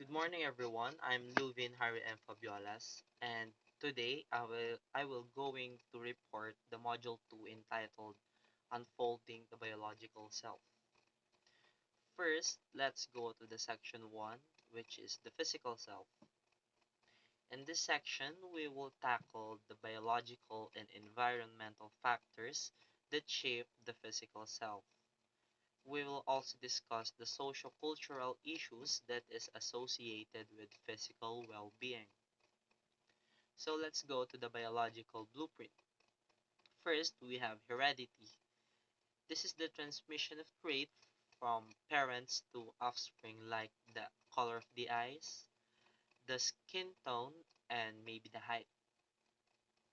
Good morning, everyone. I'm Luvin Harry M. Fabiolas, and today I will going to report the module 2 entitled Unfolding the Biological Self. First, let's go to the section 1, which is the physical self. In this section, we will tackle the biological and environmental factors that shape the physical self. We will also discuss the socio-cultural issues that is associated with physical well-being. So let's go to the biological blueprint. First, we have heredity. This is the transmission of traits from parents to offspring like the color of the eyes, the skin tone, and maybe the height.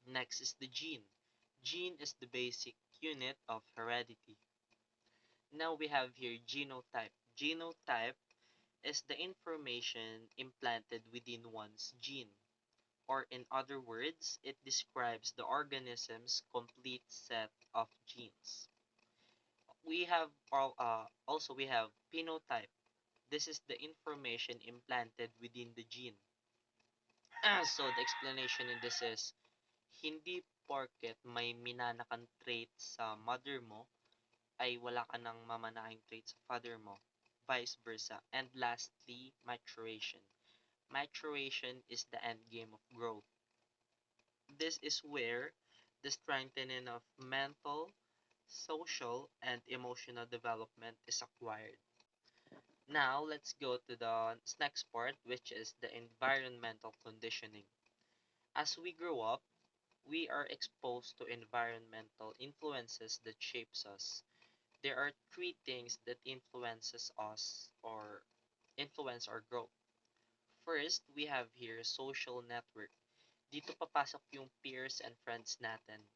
Next is the gene. Gene is the basic unit of heredity. Now we have here genotype. Genotype is the information implanted within one's gene, or in other words, it describes the organism's complete set of genes. We have phenotype. This is the information implanted within the gene. So the explanation in this is, hindi porket may minana kang trait sa mother mo ay wala ka ng mamanahing trait sa father mo, vice versa. And lastly, maturation. Maturation is the end game of growth. This is where the strengthening of mental, social, and emotional development is acquired. Now, let's go to the next part, which is the environmental conditioning. As we grow up, we are exposed to environmental influences that shapes us. There are three things that influences us or influence our growth. First, we have here social network. Dito papasok yung peers and friends natin.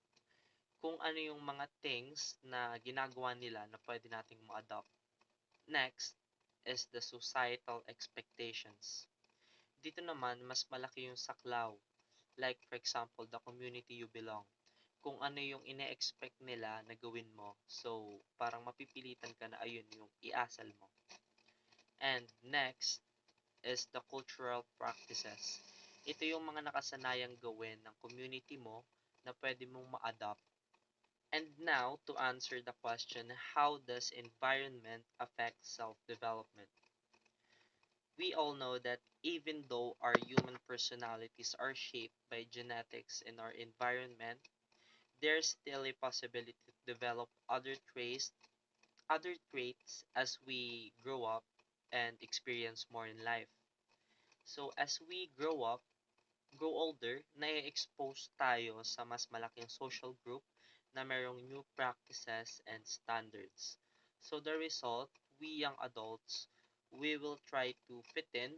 Kung ano yung mga things na ginagawa nila na pwede nating ma-adopt. Next is the societal expectations. Dito naman, mas malaki yung saklaw. Like for example, the community you belong. Kung ano yung ine-expect nila na gawin mo. So, parang mapipilitan ka na ayun yung iasal mo. And next is the cultural practices. Ito yung mga nakasanayang gawin ng community mo na pwede mong ma-adopt. And now, to answer the question, how does environment affect self-development? We all know that even though our human personalities are shaped by genetics and our environment, there's still a possibility to develop other traits as we grow up and experience more in life. So as we grow older, na-expose tayo sa mas malaking social group na mayroong new practices and standards. So the result, we young adults, we will try to fit in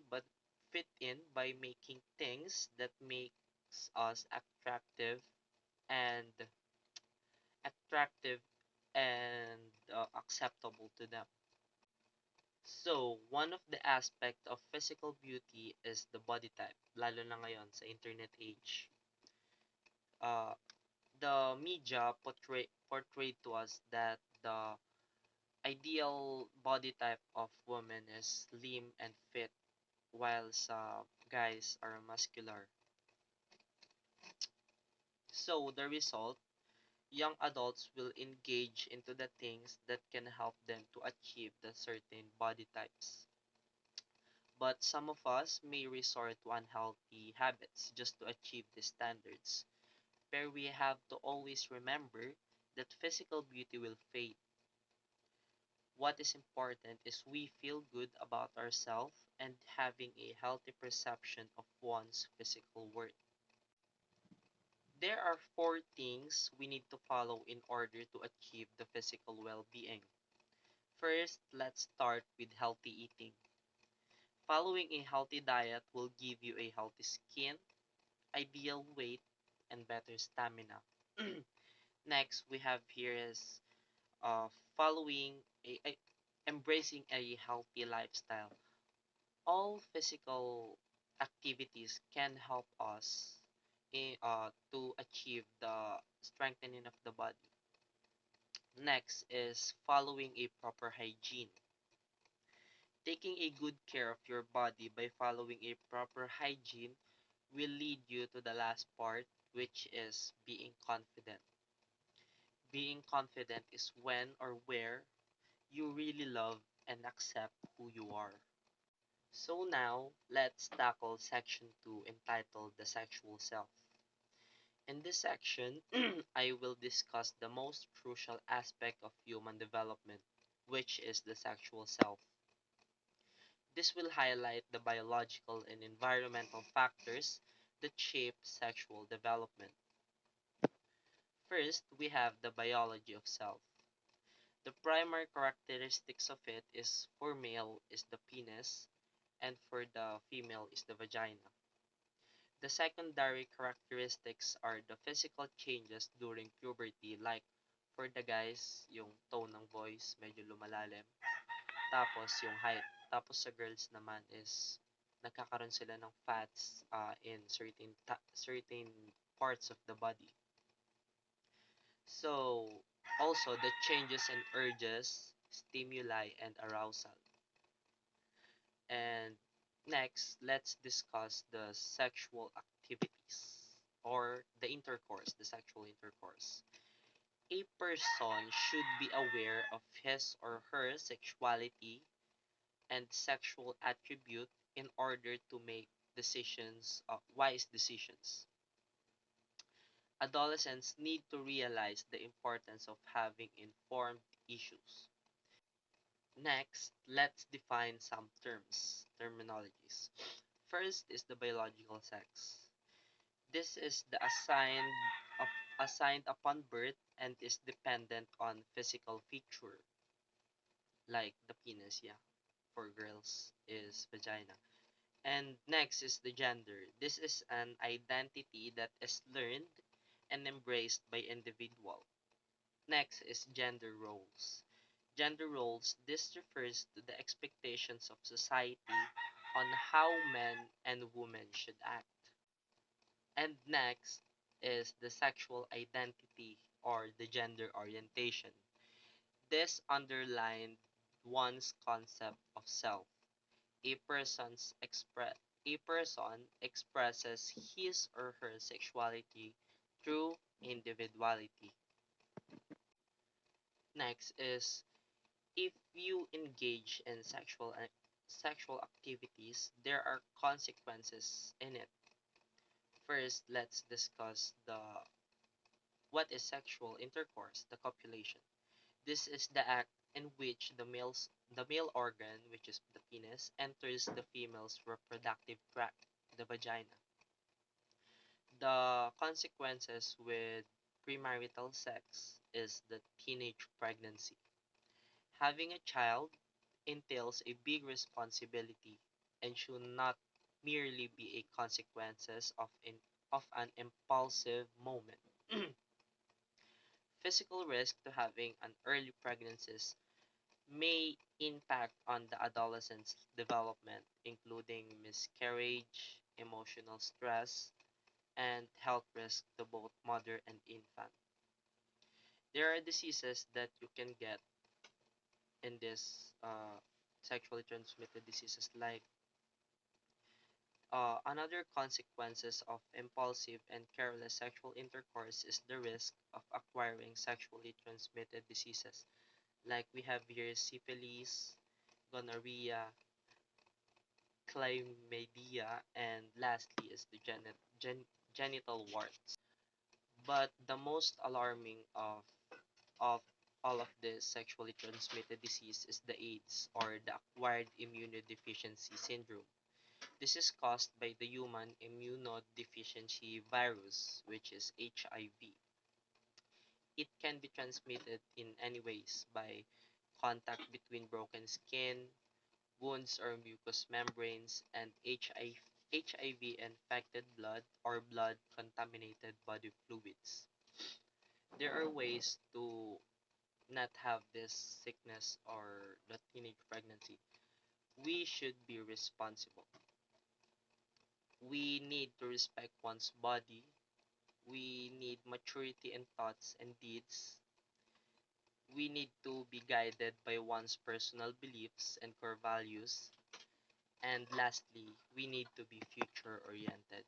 by making things that makes us and attractive and acceptable to them. So, one of the aspect of physical beauty is the body type, lalo na ngayon sa internet age. Uh, the media portrayed to us that the ideal body type of women is slim and fit, while guys are muscular. So, the result, young adults will engage into the things that can help them to achieve the certain body types. But some of us may resort to unhealthy habits just to achieve these standards. Where we have to always remember that physical beauty will fade. What is important is we feel good about ourselves and having a healthy perception of one's physical worth. There are four things we need to follow in order to achieve the physical well being. First, let's start with healthy eating. Following a healthy diet will give you a healthy skin, ideal weight, and better stamina. Next, we have here is following embracing a healthy lifestyle. All physical activities can help us to achieve the strengthening of the body. Next is following a proper hygiene. Taking a good care of your body by following a proper hygiene will lead you to the last part, which is being confident. Being confident is when or where you really love and accept who you are. So now, let's tackle section 2 entitled The Sexual Self. In this section, I will discuss the most crucial aspect of human development, which is the sexual self. This will highlight the biological and environmental factors that shape sexual development. First, we have the biology of self. The primary characteristics of it is for male is the penis and for the female is the vagina. The secondary characteristics are the physical changes during puberty like for the guys, yung tone ng voice medyo lumalalim. Tapos yung height. Tapos sa girls naman is nagkakaroon sila ng fats in certain parts of the body. So, also the changes in urges, stimuli, and arousal. And next, let's discuss the sexual activities or the sexual intercourse. A person should be aware of his or her sexuality and sexual attribute in order to make wise decisions. Adolescents need to realize the importance of having informed issues. Next, let's define some terminologies. First is the biological sex. This is the assigned upon birth and is dependent on physical feature like the penis, yeah. For girls is vagina. And next is the gender. This is an identity that is learned and embraced by individual. Next is gender roles. Gender roles, this refers to the expectations of society on how men and women should act. And next is the sexual identity or the gender orientation. This underlined one's concept of self. A person's expre- a person expresses his or her sexuality through individuality. Next is if you engage in sexual activities, there are consequences in it. First, let's discuss the what is sexual intercourse, the copulation. This is the act in which the male organ, which is the penis, enters the female's reproductive tract, the vagina. The consequences with premarital sex is the teenage pregnancy. Having a child entails a big responsibility and should not merely be a consequences of an impulsive moment. Physical risk to having an early pregnancies may impact on the adolescent's development, including miscarriage, emotional stress, and health risk to both mother and infant. There are diseases that you can get in this sexually transmitted diseases like another consequences of impulsive and careless sexual intercourse is the risk of acquiring sexually transmitted diseases like we have here syphilis, gonorrhea, chlamydia, and lastly is the genital warts. But the most alarming of all of this sexually transmitted disease is the AIDS or the acquired immunodeficiency syndrome. This is caused by the human immunodeficiency virus, which is HIV. It can be transmitted in any ways by contact between broken skin, wounds or mucous membranes, and HIV infected blood or blood contaminated body fluids. There are ways to not have this sickness or the teenage pregnancy. We should be responsible. We need to respect one's body. We need maturity in thoughts and deeds. We need to be guided by one's personal beliefs and core values. And lastly, we need to be future oriented.